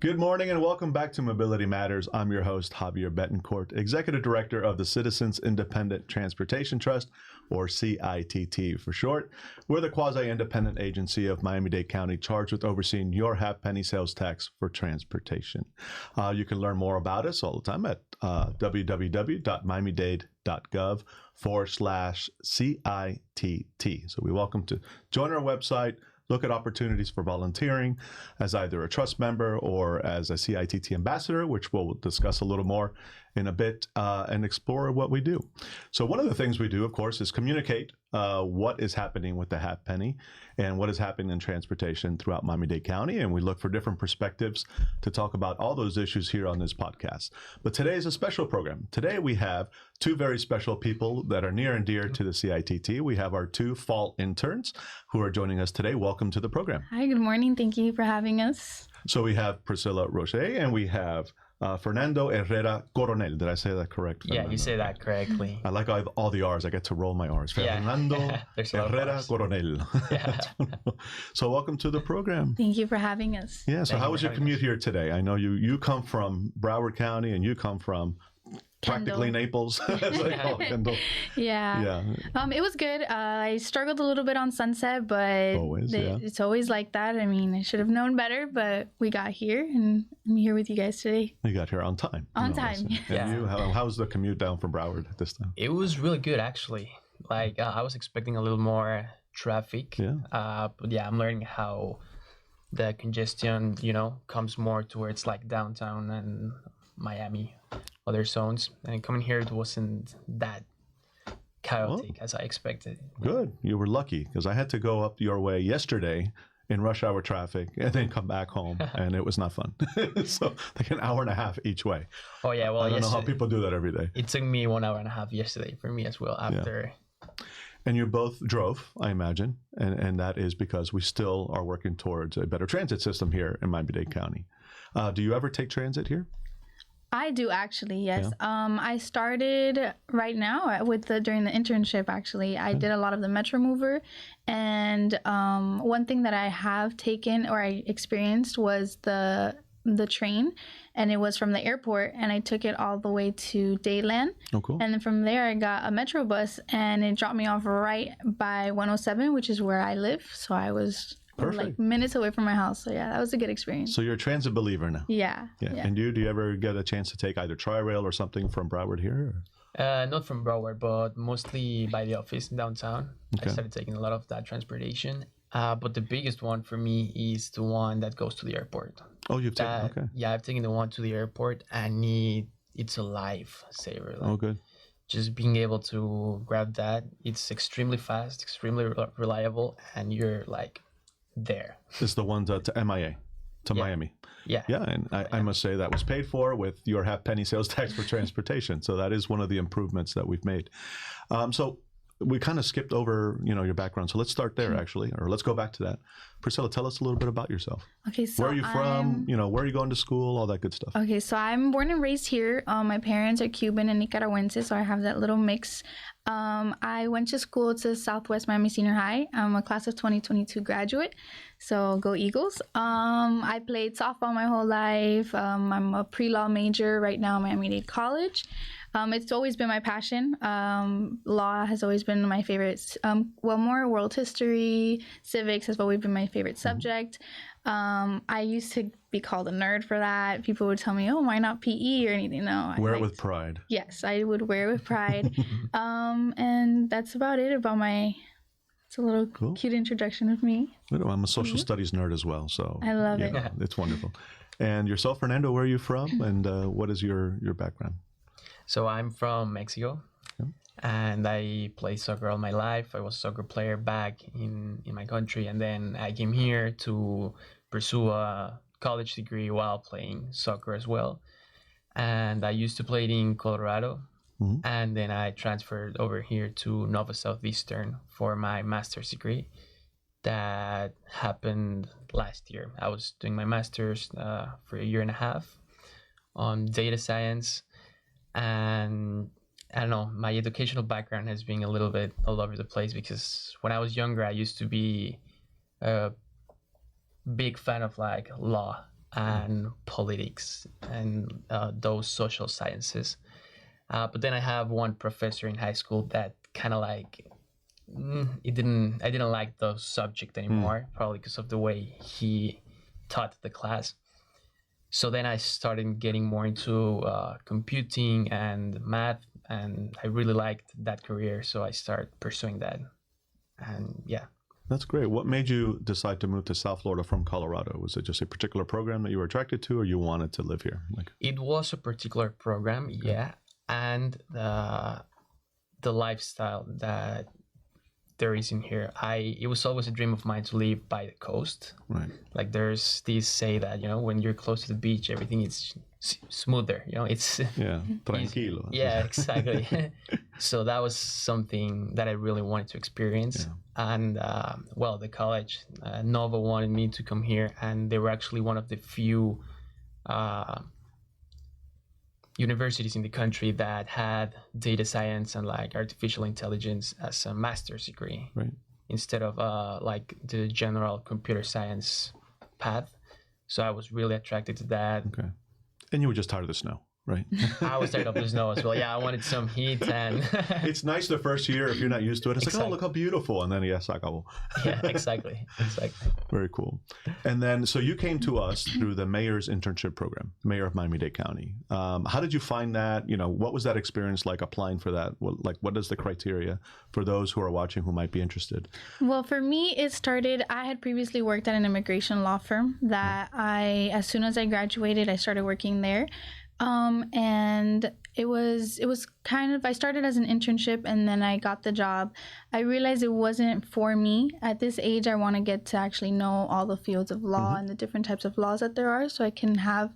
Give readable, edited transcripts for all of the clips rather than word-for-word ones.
Good morning and welcome back to Mobility Matters. I'm your host, Javier Betancourt, Executive Director of the Citizens Independent Transportation Trust, or CITT for short. We're the quasi-independent agency of Miami-Dade County charged with overseeing your half-penny sales tax for transportation. You can learn more about us all the time at www.miamidade.gov/CITT. So we welcome to join our website, look at opportunities for volunteering as either a trust member or as a CITT ambassador, which we'll discuss a little more in a bit, and explore what we do. So one of the things we do, of course, is communicate what is happening with the half penny and what is happening in transportation throughout Miami-Dade County. And we look for different perspectives to talk about all those issues here on this podcast. But today is a special program. Today we have two very special people that are near and dear to the CITT. We have our two fall interns who are joining us today. Welcome to the program. Hi, good morning. Thank you for having us. So we have Priscilla Roche and we have Fernando Herrera Coronel. Did I say that correct? Fernando? Yeah, you say that correctly. I like all the R's. I get to roll my R's. Fernando Herrera Coronel. Yeah. So welcome to the program. Thank you for having us. Yeah, so how was your commute here today? I know you come from Broward County and you come from practically Naples. Yeah. It was good. I struggled a little bit on Sunset, but it's always like that. I mean, I should have known better, but we got here and I'm here with you guys today. You got here on time. On time. And you, how's the commute down from Broward at this time? It was really good, actually. Like, I was expecting a little more traffic. Yeah. But yeah, I'm learning how the congestion, comes more towards like downtown and Miami, other zones, and coming here it wasn't that chaotic as I expected. Good, you were lucky because I had to go up your way yesterday in rush hour traffic and then come back home, and it was not fun. So like an hour and a half each way. Oh yeah, well, I don't know how people do that every day. It took me 1 hour and a half yesterday for me as well after. Yeah. And you both drove, I imagine, and that is because we still are working towards a better transit system here in Miami-Dade County. Do you ever take transit here? I do actually, yes. Yeah. I started right now during the internship. Actually, I did a lot of the Metro Mover, and one thing that I have taken or I experienced was the train, and it was from the airport, and I took it all the way to Dadeland. Oh, cool! And then from there, I got a Metro bus, and it dropped me off right by 107, which is where I live. So I was like minutes away from my house. So yeah, that was a good experience. So you're a transit believer now. Yeah. And do you ever get a chance to take either Tri-Rail or something from Broward here? Not from Broward, but mostly by the office in downtown. Okay. I started taking a lot of that transportation. But the biggest one for me is the one that goes to the airport. Oh, you've taken, okay. Yeah, I've taken the one to the airport, and it's a lifesaver. Like, good. Just being able to grab that, it's extremely fast, extremely reliable, and you're like there. It's the one to MIA, to Miami. Yeah. Yeah, and I must say that was paid for with your half penny sales tax for transportation. So that is one of the improvements that we've made. So we kind of skipped over, your background. So let's start there, actually, or let's go back to that. Priscilla, tell us a little bit about yourself. Okay, so where are you from? Where are you going to school? All that good stuff. Okay, so I'm born and raised here. My parents are Cuban and Nicaraguense, so I have that little mix. I went to school to Southwest Miami Senior High. I'm a class of 2022 graduate, so go Eagles. I played softball my whole life. I'm a pre-law major right now at Miami-Dade College. It's always been my passion. Law has always been my favorite. More world history, civics has always been my favorite subject. I used to be called a nerd for that. People would tell me, "Oh, why not PE or anything?" No, wear it with pride. Yes, I would wear it with pride. And that's about it. It's a little cute introduction of me. I'm a social studies nerd as well, so I love it. It's wonderful. And yourself, Fernando, where are you from, and what is your background? So I'm from Mexico, and I played soccer all my life. I was a soccer player back in my country, and then I came here to pursue a college degree while playing soccer as well. And I used to play it in Colorado, and then I transferred over here to Nova Southeastern for my master's degree. That happened last year. I was doing my master's for a year and a half on data science. And I don't know, my educational background has been a little bit all over the place because when I was younger, I used to be a big fan of like law. and politics and those social sciences. But then I have one professor in high school that kind of like I didn't like those subject anymore, probably because of the way he taught the class. So then I started getting more into computing and math, and I really liked that career. So I started pursuing that. And yeah. That's great. What made you decide to move to South Florida from Colorado? Was it just a particular program that you were attracted to, or you wanted to live here? It was a particular program, yeah. And the lifestyle that there is in here. It was always a dream of mine to live by the coast. Right. Like there's these say that, when you're close to the beach, everything is smoother, it's tranquilo. Yeah, exactly. So that was something that I really wanted to experience. Yeah. And the college, Nova wanted me to come here, and they were actually one of the few universities in the country that had data science and like artificial intelligence as a master's degree, right? Instead of like the general computer science path. So I was really attracted to that. Okay. And you were just tired of the snow, right? I was tired of the snow as well. Yeah, I wanted some heat, and it's nice the first year if you're not used to it. It's exactly. like, oh, look how beautiful, and then yes, I go. Yeah, exactly. Very cool. And then, so you came to us through the mayor's internship program, mayor of Miami-Dade County. How did you find that? What was that experience like applying for that? What is the criteria for those who are watching who might be interested? Well, for me, it started. I had previously worked at an immigration law firm that as soon as I graduated, I started working there. And it was kind of, I started as an internship and then I got the job. I realized it wasn't for me. At this age, I want to get to actually know all the fields of law and the different types of laws that there are, so I can have,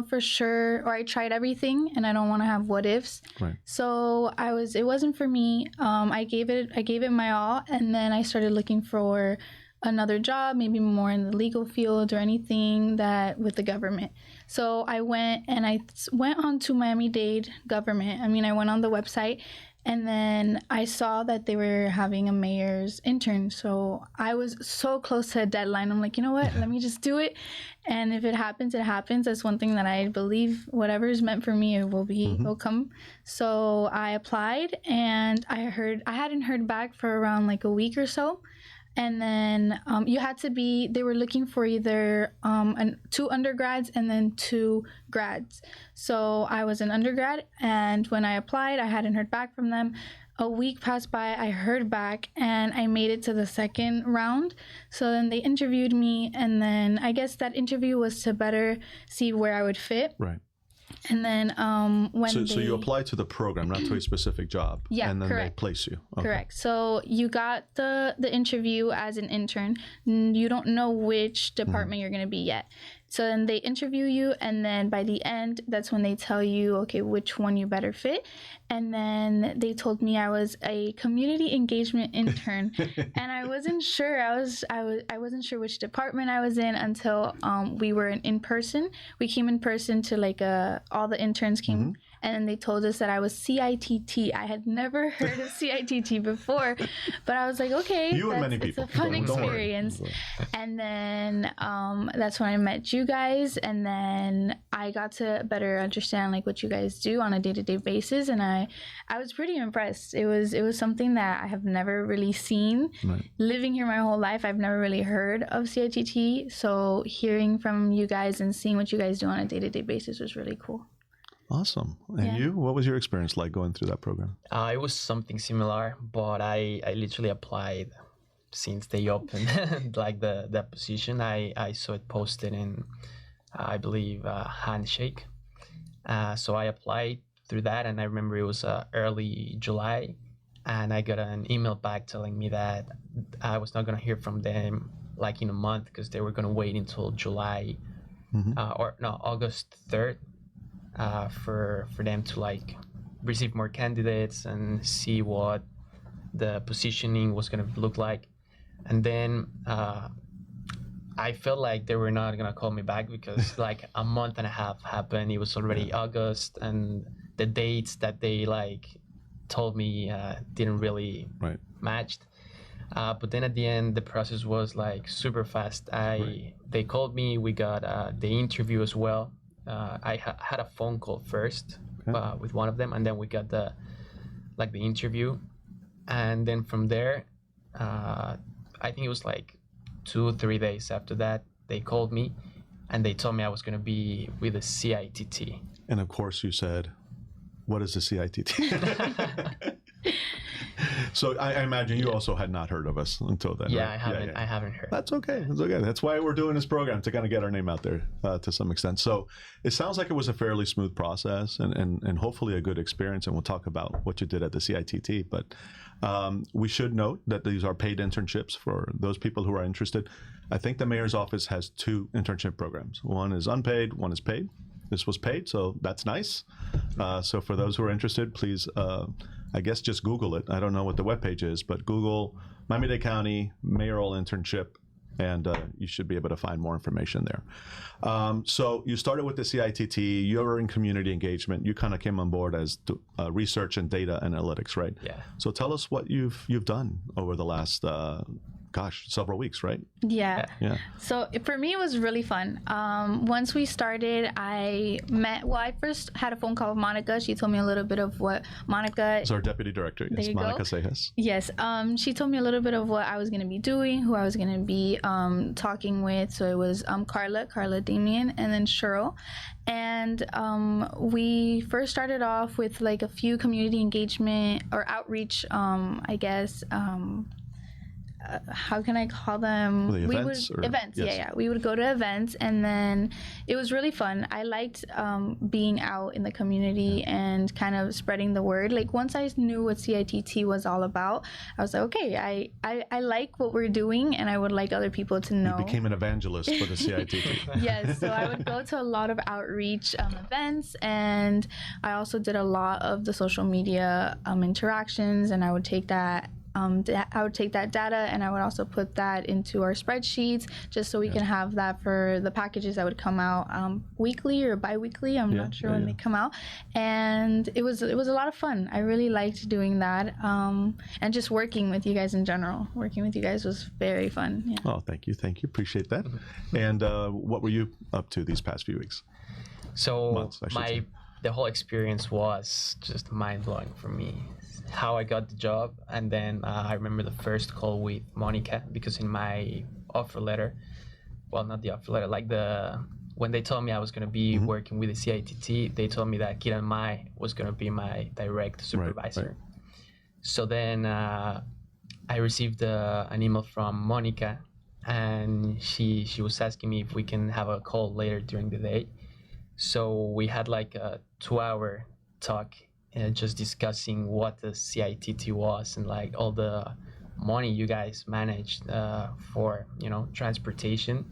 for sure, or I tried everything and I don't want to have what ifs. Right. So it wasn't for me. I gave it my all, and then I started looking for another job, maybe more in the legal field or anything that with the government. So I went on to Miami-Dade government. I went on the website, and then I saw that they were having a mayor's intern. So I was so close to a deadline. I'm like, you know what? Let me just do it. And if it happens, it happens. That's one thing that I believe. Whatever is meant for me, it will come. So I applied, and I hadn't heard back for around like a week or so. And then they were looking for either 2 undergrads and then 2 grads. So I was an undergrad, and when I applied, I hadn't heard back from them. A week passed by, I heard back, and I made it to the second round. So then they interviewed me, and then I guess that interview was to better see where I would fit. Right. And then So you applied to the program, not to a specific job. Yeah, and then correct. they place you. Okay. Correct. So you got the interview as an intern. You don't know which department you're going to be yet. So then they interview you, and then by the end, that's when they tell you, okay, which one you better fit. And then they told me I was a community engagement intern, and I wasn't sure. I wasn't sure which department I was in until we were in person. We came in person to all the interns came. And then they told us that I was CITT. I had never heard of CITT before, but I was like, okay, it's a fun experience. And then that's when I met you guys, and then I got to better understand what you guys do on a day-to-day basis, and I was pretty impressed. It was something that I have never really seen. Right. Living here my whole life, I've never really heard of CITT. So hearing from you guys and seeing what you guys do on a day-to-day basis was really cool. Awesome. And you? What was your experience like going through that program? It was something similar, but I literally applied since they opened the position. I saw it posted in, I believe, Handshake. So I applied through that, and I remember it was early July, and I got an email back telling me that I was not going to hear from them in a month because they were going to wait until July August 3rd. For them to receive more candidates and see what the positioning was going to look like. And then I felt like they were not going to call me back because a month and a half happened. It was already August, and the dates that they told me didn't really match. But then at the end, the process was like super fast. They called me. We got the interview as well. I had a phone call first with one of them, and then we got the interview, and then from there, I think it was like 2-3 days after that, they called me, and they told me I was going to be with the CITT. And of course, you said, "What is the CITT?" So I imagine you also had not heard of us until then. Yeah, right? I haven't heard. That's okay. That's okay. That's why we're doing this program, to kind of get our name out there to some extent. So it sounds like it was a fairly smooth process and hopefully a good experience. And we'll talk about what you did at the CITT. But we should note that these are paid internships for those people who are interested. I think the mayor's office has 2 internship programs. One is unpaid, one is paid. This was paid, so that's nice. So for those who are interested, please, I guess just Google it. I don't know what the webpage is, but Google Miami-Dade County mayoral internship, and you should be able to find more information there. So you started with the CITT. You're in community engagement. You kind of came on board as research and data analytics, right? Yeah. So tell us what you've done over the last several weeks, right? Yeah. Yeah. So for me, it was really fun. Once we started, I first had a phone call with Monica. She told me a little bit of what Monica... Is our deputy director. Yes, There you Monica go. Sejas. Yes. She told me a little bit of what I was going to be doing, who I was going to be talking with. So it was Carla Damien, and then Cheryl. And we first started off with like a few community engagement or outreach, I guess, how can I call them? Events? Events, Yes. yeah. We would go to events, and then it was really fun. I liked being out in the community and kind of spreading the word. Like once I knew what CITT was all about, I was like, okay, I like what we're doing, and I would like other people to know. You became an evangelist for the CITT. Yes, so I would go to a lot of outreach events, and I also did a lot of the social media interactions, and I would take that data, and I would also put that into our spreadsheets just so we can have that for the packages that would come out weekly or bi-weekly. I'm not sure when they come out. And it was a lot of fun. I really liked doing that, and just working with you guys in general. Working with you guys was very fun. Yeah. Oh, thank you. Appreciate that. And what were you up to these past few weeks? So Months, I should say. The whole experience was just mind-blowing for me. How I got the job, and then I remember the first call with Monica, because in my offer letter, well, not the offer letter, like when they told me I was going to be working with the CITT, they told me that Kiran Mai was going to be my direct supervisor. Right. So then I received an email from Monica, and she was asking me if we can have a call later during the day. So we had like a 2-hour talk, just discussing what the CITT was and like all the money you guys managed for transportation.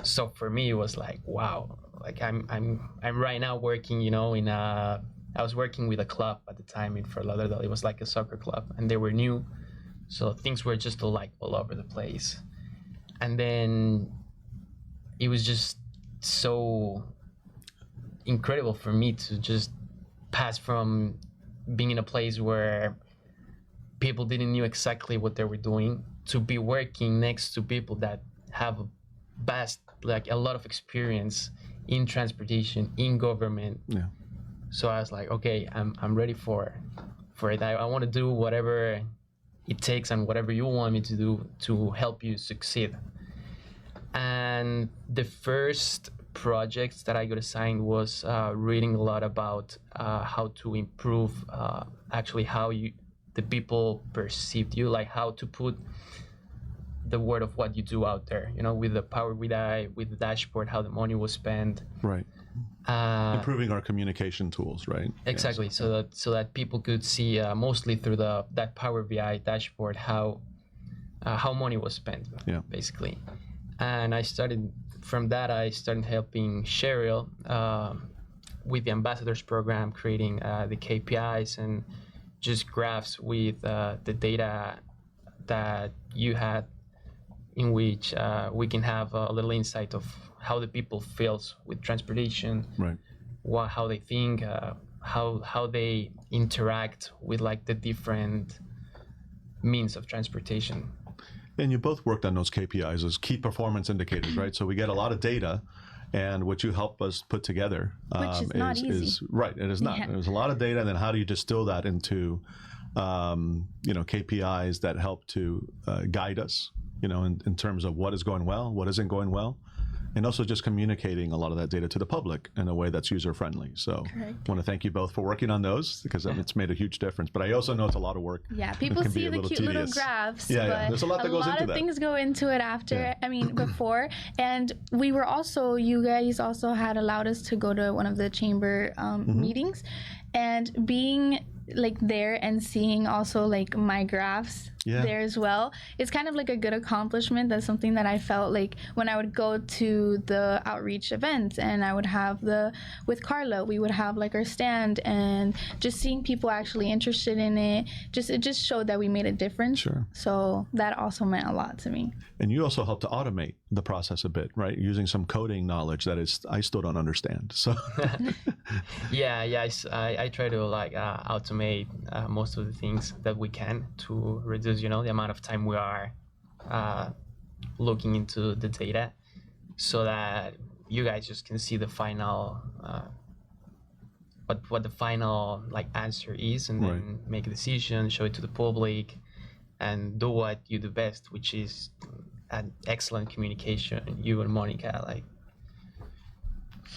So for me it was like, wow, like I'm right now working I was working with a club at the time in Fort Lauderdale. It was like a soccer club, and they were new, so things were just like all over the place. And then it was just so incredible for me to just pass from being in a place where people didn't know exactly what they were doing to be working next to people that have a lot of experience in transportation, in government. Yeah. So I was like, okay, I'm ready for it. I want to do whatever it takes and whatever you want me to do to help you succeed. And the first projects that I got assigned was reading a lot about how to improve actually how the people perceived you, like how to put the word of what you do out there, with the Power BI, with the dashboard, how the money was spent. Right. Improving our communication tools, right? Exactly. Yes. So that people could see mostly through that Power BI dashboard how money was spent, basically. And from that I started helping Cheryl with the ambassadors program, creating the KPIs and just graphs with the data that you had, in which we can have a little insight of how the people feels with transportation, right? How they think, how they interact with like the different means of transportation. And you both worked on those KPIs, those key performance indicators, right? So we get a lot of data, and what you help us put together Which is not easy. right. It is not. Yeah. There's a lot of data, and then how do you distill that into KPIs that help to guide us, in terms of what is going well, what isn't going well, and also just communicating a lot of that data to the public in a way that's user-friendly. So I want to thank you both for working on those, because it's made a huge difference. But I also know it's a lot of work. Yeah, people can be see a the little cute little tedious. graphs, Yeah, but there's a lot that goes into of that. things go into it after, before. And we were also, you guys also had allowed us to go to one of the chamber meetings, and being like there and seeing also like my graphs there as well, it's kind of like a good accomplishment. That's something that I felt like when I would go to the outreach events, and I would have with Carla, we would have like our stand, and just seeing people actually interested in it, it just showed that we made a difference. Sure. So that also meant a lot to me. And you also help to automate the process a bit, right? Using some coding knowledge that I still don't understand. So I try to like automate most of the things that we can to reduce, the amount of time we are looking into the data, so that you guys just can see the final what the final like answer is, and then make a decision, show it to the public, and do what you do best, which is an excellent communication. You and Monica, like,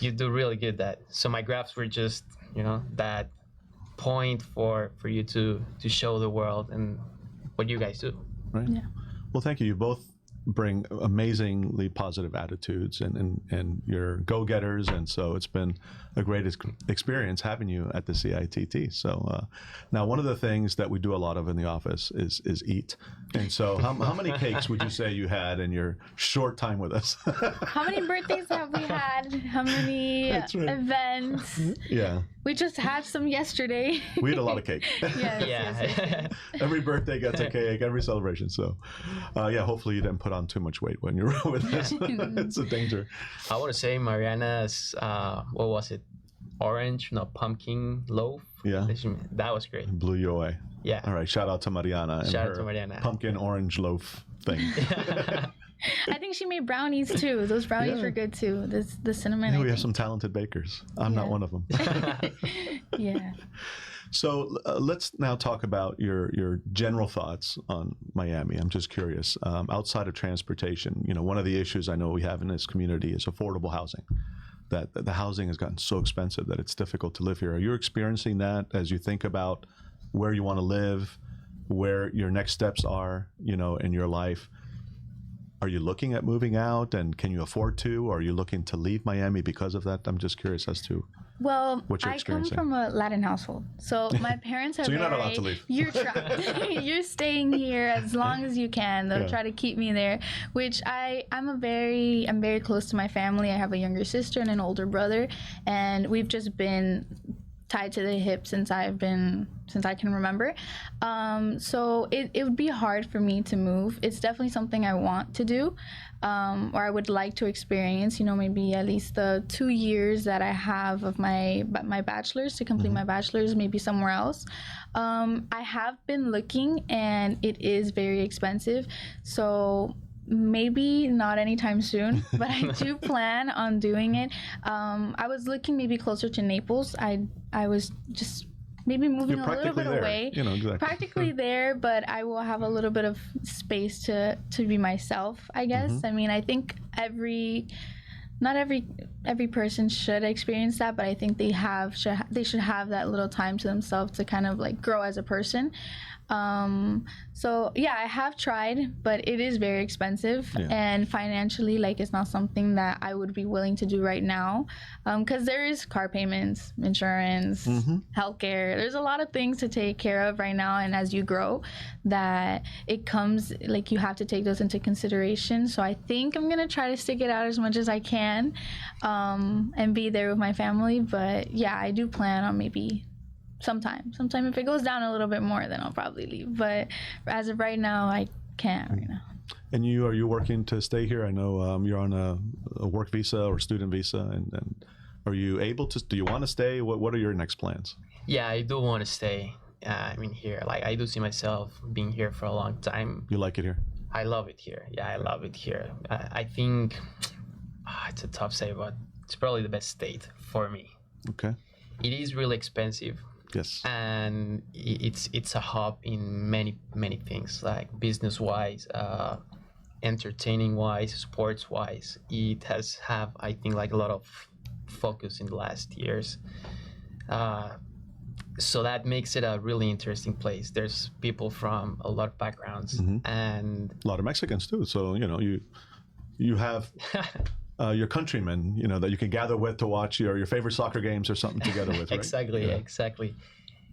you do really good at that. So my graphs were just, that point for you to show the world and what you guys do. Right. Yeah. Well, thank you. You both bring amazingly positive attitudes, and you're go-getters, and so it's been a great experience having you at the CITT. So now, one of the things that we do a lot of in the office is eat. And so how many cakes would you say you had in your short time with us? How many birthdays have we had? How many events? Yeah. We just had some yesterday. We had a lot of cake. Yes. Every birthday gets a cake, every celebration. So, hopefully you didn't put on too much weight when you were with us. It's a danger. I want to say Mariana's, what was it? Pumpkin loaf. Yeah. That was great. It blew you away. Yeah. All right. Shout out to Mariana and her pumpkin orange loaf thing. I think she made brownies too. Those brownies were good too. The cinnamon. Yeah, we have some talented bakers. I'm not one of them. Yeah. So let's now talk about your general thoughts on Miami. I'm just curious. Outside of transportation, one of the issues I know we have in this community is affordable housing. That the housing has gotten so expensive that it's difficult to live here. Are you experiencing that as you think about where you want to live, where your next steps are, in your life? Are you looking at moving out, and can you afford to? Or are you looking to leave Miami because of that? I'm just curious as to what you're I come experiencing. from a Latin household, so my parents are So you're not allowed to leave. You're staying here as long as you can. They'll try to keep me there, which I'm very close to my family. I have a younger sister and an older brother, and we've just been tied to the hip since I can remember. So it would be hard for me to move. It's definitely something I want to do, or I would like to experience, maybe at least the 2 years that I have of my bachelor's to complete my bachelor's, maybe somewhere else. I have been looking, and it is very expensive. So maybe not anytime soon, but I do plan on doing it. I was looking maybe closer to Naples. I was just maybe moving a little bit away. Exactly. Practically there, but I will have a little bit of space to be myself, I guess. I mean, I think not every person should experience that, but I think they should have that little time to themselves to kind of like grow as a person. So yeah, I have tried, but it is very expensive, and financially, like, it's not something that I would be willing to do right now, because there is car payments, insurance, healthcare. There's a lot of things to take care of right now, and as you grow, that it comes, like, you have to take those into consideration. So I think I'm gonna try to stick it out as much as I can, and be there with my family. But yeah, I do plan on maybe sometime if it goes down a little bit more, then I'll probably leave. But as of right now, I can't right now. And are you working to stay here? I know you're on a work visa or student visa, and are you able to? Do you want to stay? What are your next plans? Yeah, I do want to stay, I mean, here, like, I do see myself being here for a long time. You like it here? I love it here. Yeah, I love it here. I think it's a tough say, but it's probably the best state for me. Okay. It is really expensive. Yes. And it's a hub in many things, like business wise, entertaining wise, sports wise. It has I think, like, a lot of focus in the last years. So that makes it a really interesting place. There's people from a lot of backgrounds, and a lot of Mexicans too. So you have your countrymen, that you can gather with to watch your favorite soccer games or something together with, right? Exactly.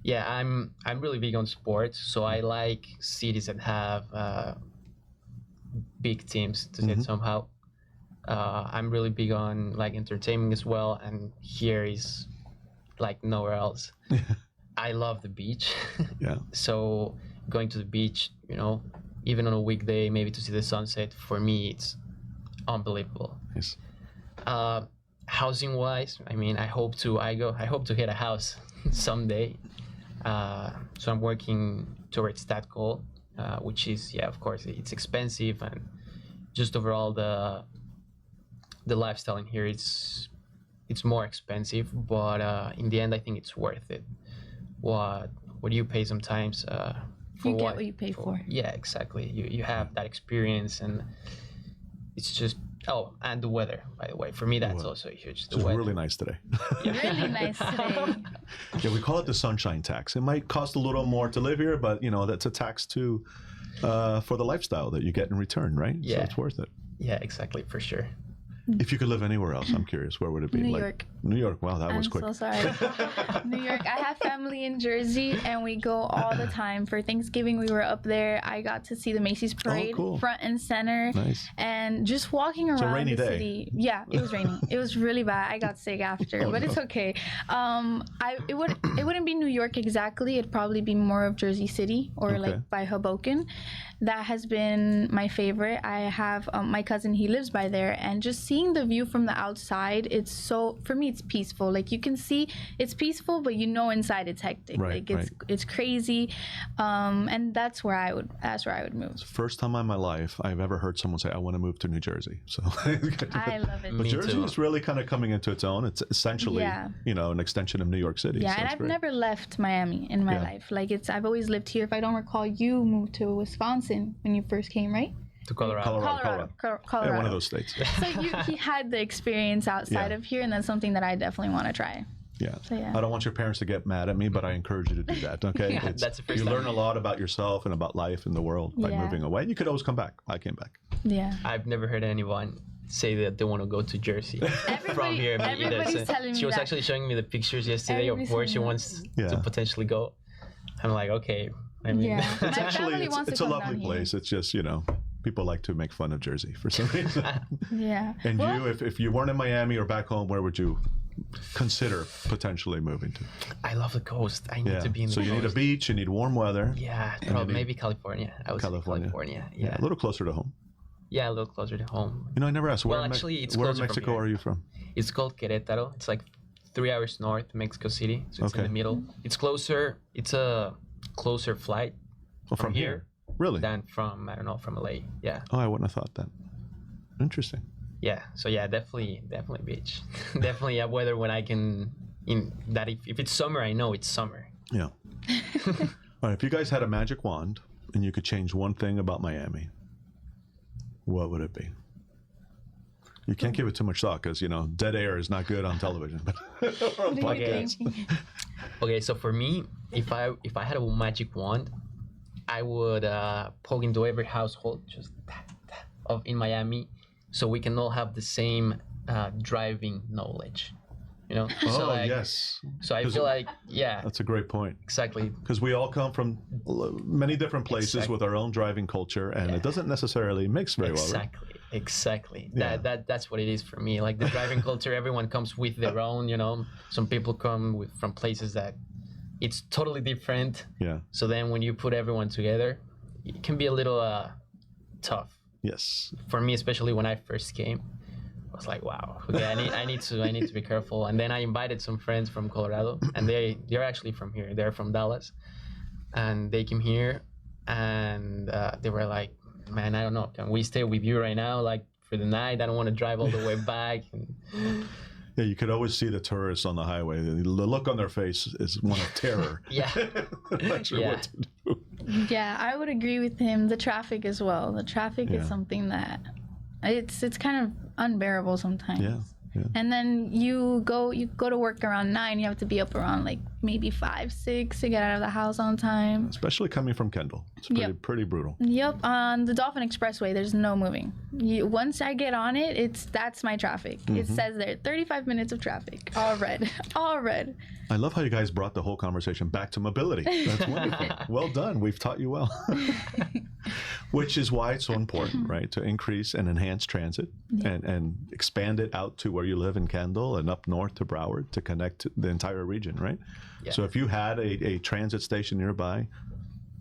Yeah, I'm really big on sports, so I like cities that have big teams, to say it somehow. I'm really big on, like, entertainment as well, and here is like nowhere else. I love the beach. Yeah. So going to the beach, even on a weekday, maybe to see the sunset, for me, it's unbelievable. Yes. Housing wise, I mean, I hope to get a house someday. So I'm working towards that goal, which is, of course, it's expensive, and just overall the lifestyle in here, it's more expensive, but in the end, I think it's worth it. What do you pay sometimes? You get what you pay for. Yeah, exactly. You have that experience, and it's just. Oh, and the weather, by the way. For me, that's also huge. It's really nice today. Really nice today. Yeah, we call it the sunshine tax. It might cost a little more to live here, but that's a tax too for the lifestyle that you get in return, right? Yeah. So it's worth it. Yeah, exactly, for sure. If you could live anywhere else, I'm curious, where would it be? New York. New York. Wow, that was quick. I'm so sorry. New York. I have family in Jersey, and we go all the time. For Thanksgiving, we were up there. I got to see the Macy's parade front and center. Nice. And just walking around rainy the day. city. Yeah, it was raining. It was really bad. I got sick after, but it's okay. It wouldn't be New York exactly. It'd probably be more of Jersey City or like by Hoboken. That has been my favorite. I have my cousin, he lives by there, and just seeing the view from the outside, for me, it's peaceful. Like, you can see it's peaceful, but inside it's hectic. Right, it's crazy. And that's where I would move. It's the first time in my life I've ever heard someone say, I want to move to New Jersey. So I love it. But Jersey is really kind of coming into its own. It's essentially, an extension of New York City. Yeah, so and I've never left Miami in my life. Like, I've always lived here. If I don't recall, you moved to Wisconsin when you first came, right? To Colorado. Yeah, one of those states. So he had the experience outside of here, and that's something that I definitely want to try. Yeah. So, yeah. I don't want your parents to get mad at me, but I encourage you to do that, okay? That's the first you time. learn a lot about yourself and about life and the world by moving away. You could always come back. I came back. Yeah. I've never heard anyone say that they want to go to Jersey from here. Everybody's telling me she was that. actually showing me the pictures yesterday of where she wants to potentially go. I'm like, okay. I mean, it's actually it's a lovely place. It's just people like to make fun of Jersey for some reason. Yeah. And you, if you weren't in Miami or back home, where would you consider potentially moving to? I love the coast. I need to be in the coast. So you need a beach, you need warm weather. Yeah, probably maybe California. I would say California. Yeah. A little closer to home. Yeah, a little closer to home. I never asked. Where it's where in closer Mexico are you from? It's called Querétaro. It's like 3 hours north of Mexico City, so it's in the middle. It's closer. It's a closer flight from here. Really? Than from LA. Yeah. Oh, I wouldn't have thought that. Interesting. Yeah. So yeah, definitely beach. Definitely weather when I can. If it's summer, I know it's summer. Yeah. All right. If you guys had a magic wand and you could change one thing about Miami, what would it be? You can't give it too much thought because dead air is not good on television. Okay. So for me, if I had a magic wand, I would poke into every household just in Miami, so we can all have the same driving knowledge. Yes. So I feel like that's a great point. Exactly. Because we all come from many different places with our own driving culture, and it doesn't necessarily mix very well. Exactly. Yeah. That's what it is for me. Like the driving culture, everyone comes with their own. Some people come from places that it's totally different. Yeah. So then when you put everyone together, it can be a little tough. Yes. For me, especially when I first came, I was like, wow. Okay, I need to be careful. And then I invited some friends from Colorado, and they're actually from here. They're from Dallas. and they came here, and they were like, man, I don't know, can we stay with you right now, like for the night? I don't want to drive all the way back. Yeah, you could always see the tourists on the highway. The look on their face is one of terror. Yeah. Not sure what to do. Yeah, I would agree with him. The traffic as well. The traffic is something that it's kind of unbearable sometimes. Yeah. Yeah. And then you go to work around 9. You have to be up around like maybe 5, 6 to get out of the house on time. Especially coming from Kendall. It's pretty brutal. Yep, on the Dolphin Expressway, there's no moving. Once I get on it, that's my traffic. It says there, 35 minutes of traffic, all red, all red. I love how you guys brought the whole conversation back to mobility. That's wonderful. Well done. We've taught you well. Which is why it's so important, right? To increase and enhance transit and expand it out to where you live in Kendall and up north to Broward to connect the entire region, right? Yeah. So if you had a transit station nearby,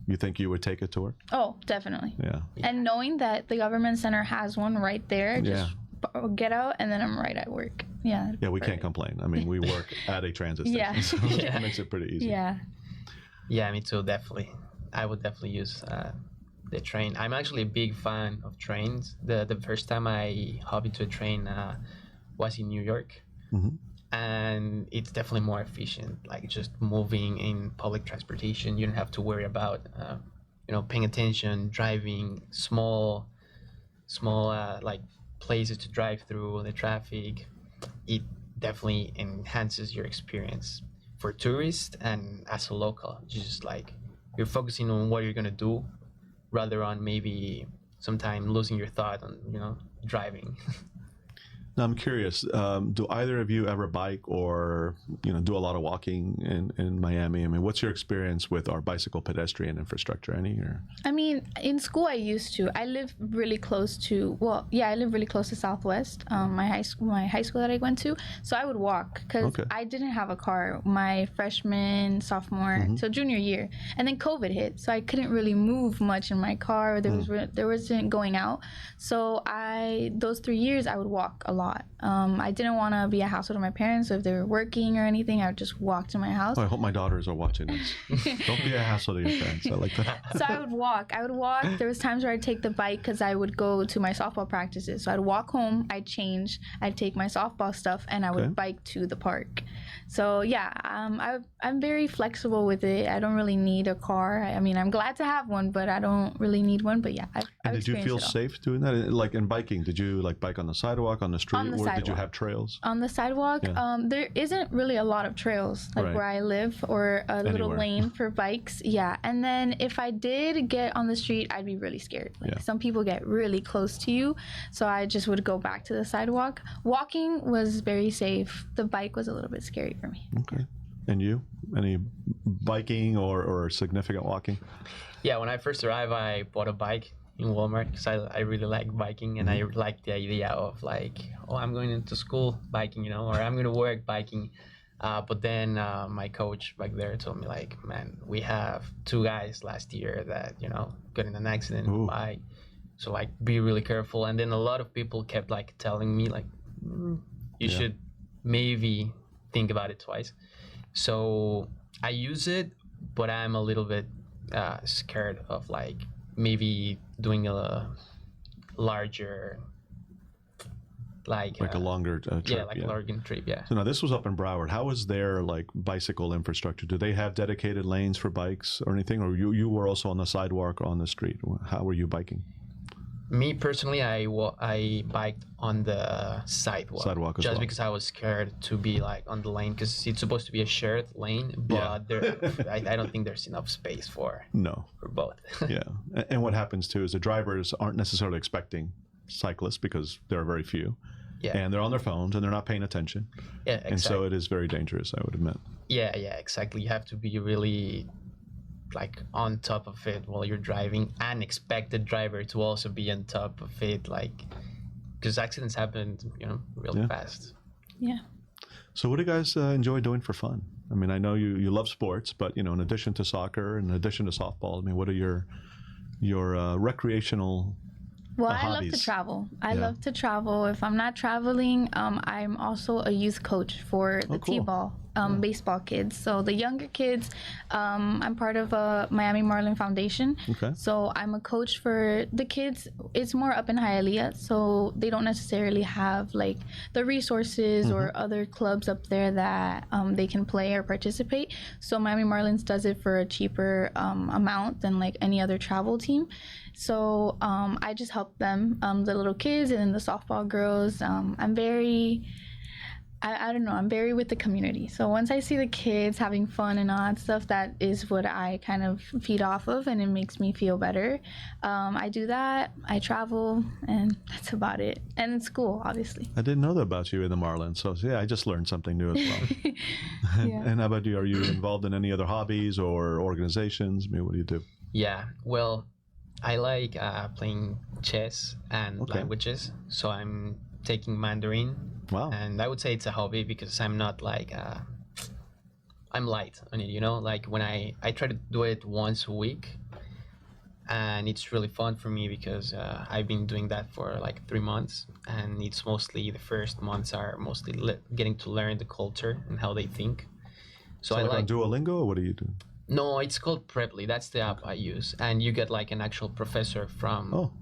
you think you would take it to work? Oh, definitely. Yeah. And knowing that the government center has one right there, just get out and then I'm right at work. Yeah. Yeah, we can't complain. I mean, we work at a transit station, so that makes it pretty easy. Yeah. Yeah, me too, definitely. I would definitely use the train. I'm actually a big fan of trains. The first time I hobbied to a train was in New York. And it's definitely more efficient, like just moving in public transportation. You don't have to worry about, paying attention, driving small like places to drive through, the traffic. It definitely enhances your experience for tourists and as a local. Just like you're focusing on what you're gonna do rather on maybe sometime losing your thought on, driving. Now, I'm curious, do either of you ever bike or, do a lot of walking in Miami? I mean, what's your experience with our bicycle pedestrian infrastructure? Any? Or? I mean, in school I used to. I live really close to, I live really close to Southwest, my high school that I went to. So I would walk because I didn't have a car my freshman, sophomore, so junior year. And then COVID hit, so I couldn't really move much in my car. There wasn't going out. So those 3 years I would walk a lot. I didn't want to be a household of my parents, so if they were working or anything, I would just walk to my house. Oh, I hope my daughters are watching this. Don't be a hassle to your parents. I like that. So I would walk. There was times where I'd take the bike because I would go to my softball practices. So I'd walk home, I'd change, I'd take my softball stuff, and I would bike to the park. So yeah, I'm very flexible with it. I don't really need a car. I mean, I'm glad to have one, but I don't really need one. But yeah, and did you feel safe doing that? Like in biking, did you bike on the sidewalk, on the street, on the or sidewalk. did you have trails? On the sidewalk, there isn't really a lot of trails where I live or a little lane for bikes. Yeah, and then if I did get on the street, I'd be really scared. Some people get really close to you, so I just would go back to the sidewalk. Walking was very safe. The bike was a little bit scary for me. Okay. And you? Any biking or significant walking? Yeah, when I first arrived, I bought a bike in Walmart because I really like biking, and I like the idea of like, I'm going into school biking, or I'm going to work biking. But then my coach back there told me like, man, we have 2 guys last year that, got in an accident on a bike. So like, be really careful. And then a lot of people kept like telling me like, you should maybe think about it twice. So I use it, but I'm a little bit scared of like maybe doing a larger, like a longer trip. A larger trip. Yeah. So now this was up in Broward. How is their like bicycle infrastructure? Do they have dedicated lanes for bikes or anything, or you were also on the sidewalk or on the street? How were you biking? Me personally, I biked on the sidewalk as just well. because I was scared to be like on the lane because it's supposed to be a shared lane, but I don't think there's enough space for both. Yeah, and what happens too is the drivers aren't necessarily expecting cyclists because there are very few. Yeah. And they're on their phones and they're not paying attention. Yeah, exactly. And so it is very dangerous, I would admit. Yeah, exactly. You have to be really like on top of it while you're driving and expect the driver to also be on top of it, like because accidents happen really fast. Yeah. So what do you guys enjoy doing for fun? I mean, I know you love sports, but in addition to soccer, in addition to softball, I mean, what are your recreational hobbies? I love to travel. I love to travel. If I'm not traveling, I'm also a youth coach for the T-ball. baseball kids. So the younger kids, I'm part of a Miami Marlin Foundation. Okay. So I'm a coach for the kids. It's more up in Hialeah, so they don't necessarily have like the resources or other clubs up there that they can play or participate. So Miami Marlins does it for a cheaper amount than like any other travel team. So I just help them, the little kids and then the softball girls. I'm very, I don't know, I'm very with the community. So once I see the kids having fun and all that stuff, that is what I kind of feed off of, and it makes me feel better. I do that, I travel, and that's about it. And in school, obviously. I didn't know that about you in the Marlins. So yeah, I just learned something new as well. Yeah. And how about you? Are you involved in any other hobbies or organizations? I mean, what do you do? Yeah, well, I like playing chess and Okay. languages. So I'm taking Mandarin. Wow. And I would say it's a hobby because I'm not like, I'm light on it, you know? Like when I try to do it once a week, and it's really fun for me because I've been doing that for like 3 months, and it's mostly, the first months are mostly getting to learn the culture and how they think. So I like like, on Duolingo, or what do you do? no, it's called Preply. That's the app I use. And you get like an actual professor from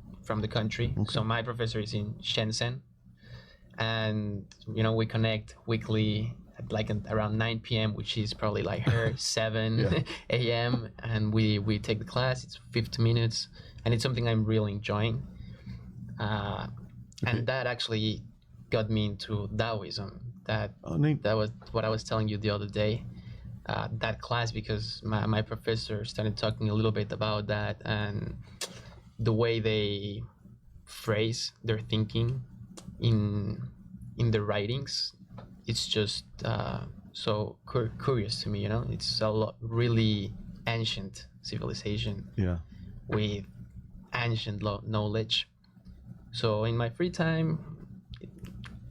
the country. Okay. So my professor is in Shenzhen. And, you know, we connect weekly at like around 9 p.m., which is probably like her 7 a.m. And we take the class. It's 50 minutes. And it's something I'm really enjoying. And that actually got me into Taoism. That was what I was telling you the other day. That class, because my professor started talking a little bit about that and the way they phrase their thinking in the writings. It's just so curious to me, you know. It's a lot really ancient civilization with ancient knowledge. So in my free time,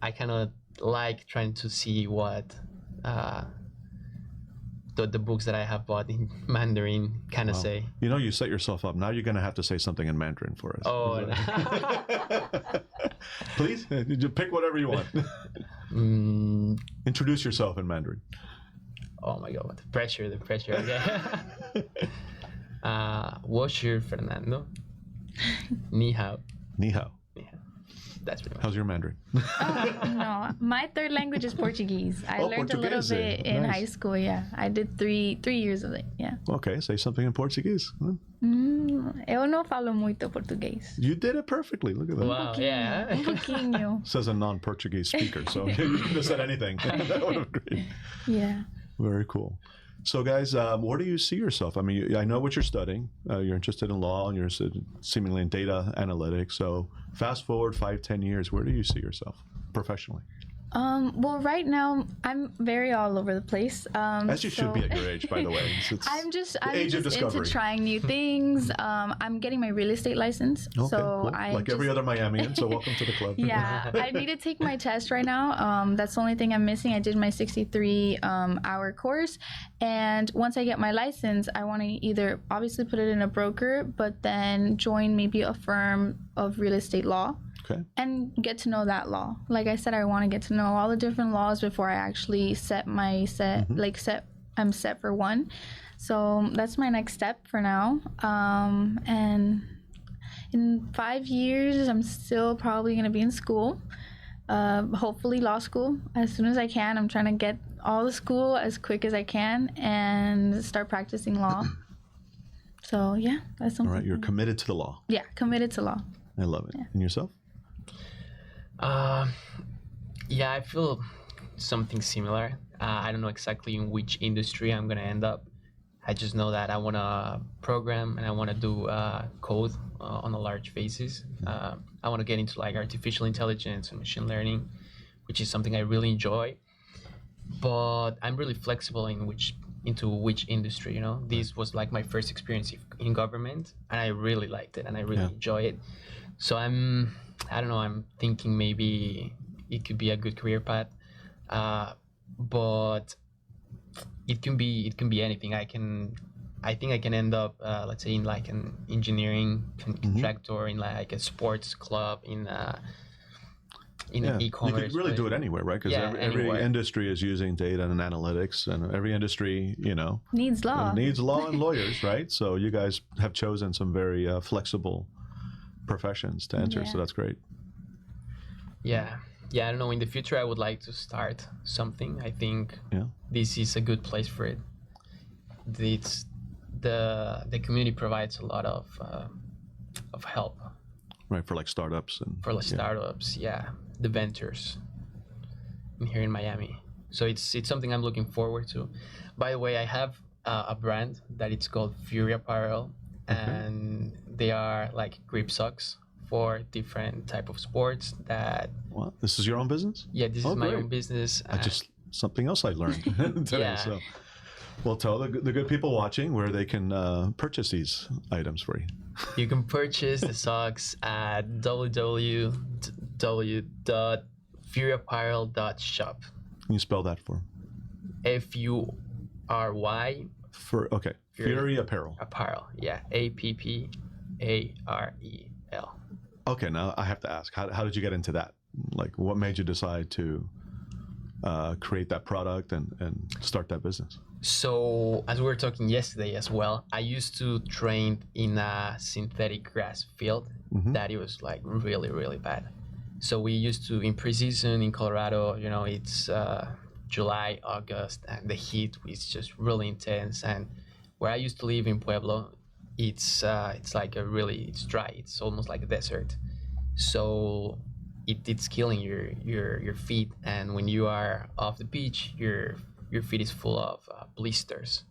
I kind of like trying to see what the books that I have bought in Mandarin kind of say. You know, you set yourself up. Now you're going to have to say something in Mandarin for us. Oh, please, pick whatever you want. Introduce yourself in Mandarin. Oh my God, the pressure. Okay. 我是 Fernando. 你好. Ni hao. That's pretty much. How's your Mandarin? No, my third language is Portuguese. I learned a little Portuguese, bit in nice. high school. Yeah, I did three years of it. Yeah. Okay, say something in Portuguese. Eu não falo muito português. You did it perfectly. Look at that. Wow, yeah. Pouquinho. Says a non-Portuguese speaker, so you could have said anything. That would have been great. Yeah. Very cool. So, guys, where do you see yourself? I mean, I know what you're studying. You're interested in law, and you're seemingly in data analytics. So, fast forward 5-10 years, where do you see yourself professionally? Well, right now I'm very all over the place. As you should be at your age, by the way. I'm just age of into discovery. trying new things. I'm getting my real estate license. Okay, so cool. I like every other Miamian. So welcome to the club. Yeah, I need to take my test right now. That's the only thing I'm missing. I did my 63-hour course, and once I get my license, I want to either obviously put it in a broker, but then join maybe a firm of real estate law. Okay. And get to know that law. Like I said, I want to get to know all the different laws before I actually I'm set for one. So that's my next step for now. And in 5 years, I'm still probably going to be in school. Hopefully law school as soon as I can. I'm trying to get all the school as quick as I can and start practicing law. So yeah, that's something. All right, you're committed to the law. Yeah, committed to law. I love it. Yeah. And yourself? Yeah, I feel something similar. I don't know exactly in which industry I'm gonna end up. I just know that I want to program and I want to do code on a large basis. I want to get into like artificial intelligence and machine learning, which is something I really enjoy. But I'm really flexible into which industry. You know, this was like my first experience in government, and I really liked it and I really enjoy it. So I don't know, I'm thinking maybe it could be a good career path, but it can be anything. I think I can end up, let's say, in like an engineering contractor, in like a sports club, in in Yeah, e-commerce. you could really do it anywhere, right? Because Yeah, every anywhere. industry is using data and analytics, and every industry, Needs law. needs law and lawyers, right? So you guys have chosen some very flexible professions to enter, so that's great. Yeah, I don't know. In the future, I would like to start something. I think this is a good place for it. It's the community provides a lot of help. Right, for like startups and startups, the ventures here in Miami. So it's something I'm looking forward to. By the way, I have a brand that it's called Fury Apparel, and they are like grip socks for different type of sports. That What? This is your own business? Yeah, this is my own business. Something else I learned today. Yeah. So, well, tell the good people watching where they can purchase these items for you. You can purchase the socks at www.furyapparel.shop. Can you spell that for 'em? FURY. Fury Apparel. Apparel, yeah. APPAREL. Okay, now I have to ask, how did you get into that? Like, what made you decide to create that product and start that business? So, as we were talking yesterday as well, I used to train in a synthetic grass field that it was like really, really bad. So we used to, in pre-season in Colorado, it's July, August, and the heat is just really intense. And where I used to live in Pueblo, it's like it's dry. It's almost like a desert. So it's killing your feet. And when you are off the beach, your feet is full of blisters,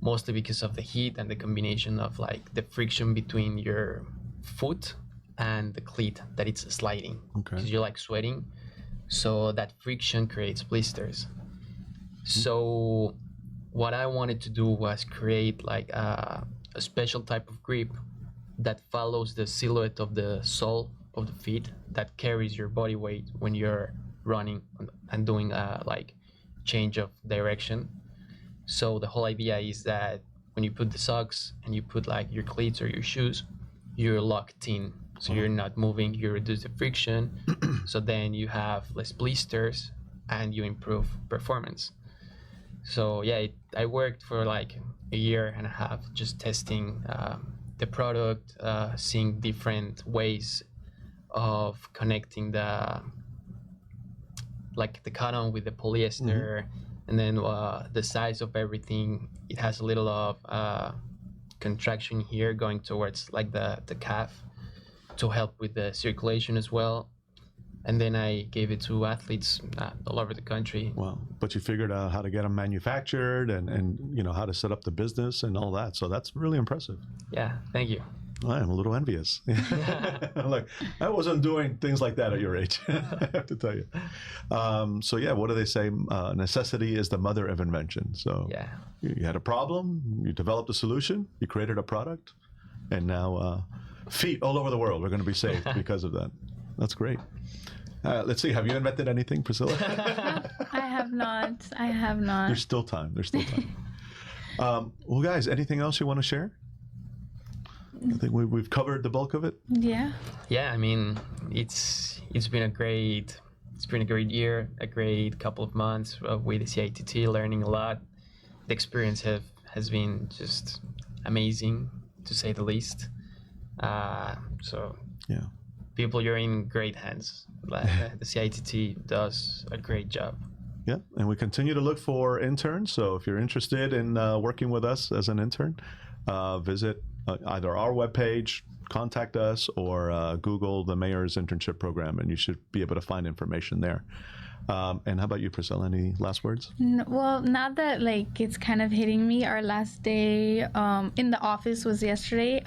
mostly because of the heat and the combination of like the friction between your foot and the cleat that it's sliding, because you're like sweating, so that friction creates blisters. So what I wanted to do was create like a special type of grip that follows the silhouette of the sole of the feet, that carries your body weight when you're running and doing like change of direction. So the whole idea is that when you put the socks and you put like your cleats or your shoes, you're locked in. So you're not moving, you reduce the friction. So then you have less blisters and you improve performance. So I worked for like a year and a half just testing the product, seeing different ways of connecting the cotton with the polyester, and then the size of everything. It has a little of contraction here going towards like the calf to help with the circulation as well. And then I gave it to athletes all over the country. Wow. But you figured out how to get them manufactured and how to set up the business and all that. So that's really impressive. Yeah, thank you. I am a little envious. I'm like, I wasn't doing things like that at your age, I have to tell you. So what do they say? Necessity is the mother of invention. So you had a problem, you developed a solution, you created a product, and now feet all over the world are going to be saved because of that. That's great. Let's see. Have you invented anything, Priscilla? I have not. There's still time. Well, guys, anything else you want to share? I think we've covered the bulk of it. Yeah. Yeah, I mean, it's been a great year, a great couple of months with the CITT, learning a lot. The experience has been just amazing, to say the least. People, you're in great hands. The CITT does a great job. Yeah, and we continue to look for interns. So if you're interested in working with us as an intern, visit either our webpage, contact us, or Google the Mayor's Internship Program, and you should be able to find information there. And how about you, Priscilla? Any last words? Well, now that it's kind of hitting me, our last day in the office was yesterday.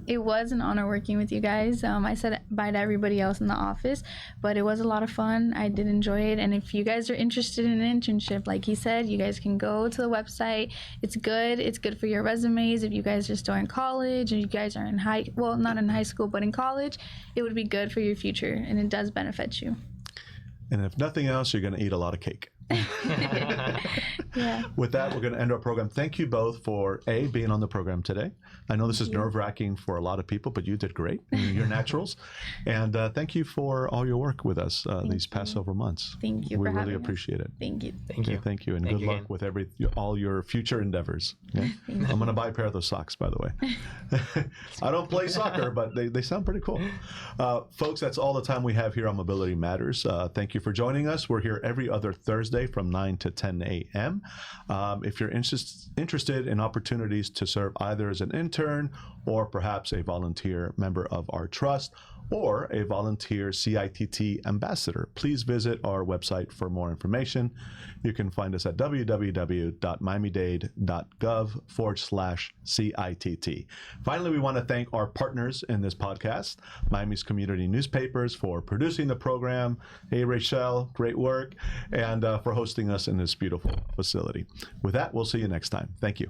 It was an honor working with you guys. I said bye to everybody else in the office, but it was a lot of fun. I did enjoy it. And if you guys are interested in an internship, like he said, you guys can go to the website. It's good. It's good for your resumes. If you guys are still in college and you guys are not in high school, but in college, it would be good for your future, and it does benefit you. And if nothing else, you're going to eat a lot of cake. Yeah. With that, we're going to end our program. Thank you both for being on the program today. I know this is nerve-wracking for a lot of people, but you did great. You're naturals. And thank you for all your work with us these past several months. Thank you. We for really having appreciate it. Thank you. Thank you. Thank you, and Thank good you luck with all your future endeavors. Okay? I'm going to buy a pair of those socks, by the way. I don't play soccer, but they sound pretty cool. Folks, that's all the time we have here on Mobility Matters. Thank you for joining us. We're here every other Thursday from 9 to 10 a.m. If you're interested in opportunities to serve either as an intern or perhaps a volunteer member of our trust, or a volunteer CITT ambassador, please visit our website for more information. You can find us at www.miamidade.gov/CITT. Finally, we want to thank our partners in this podcast, Miami's community newspapers, for producing the program. Hey, Rachel, great work, and for hosting us in this beautiful facility. With that, we'll see you next time. Thank you.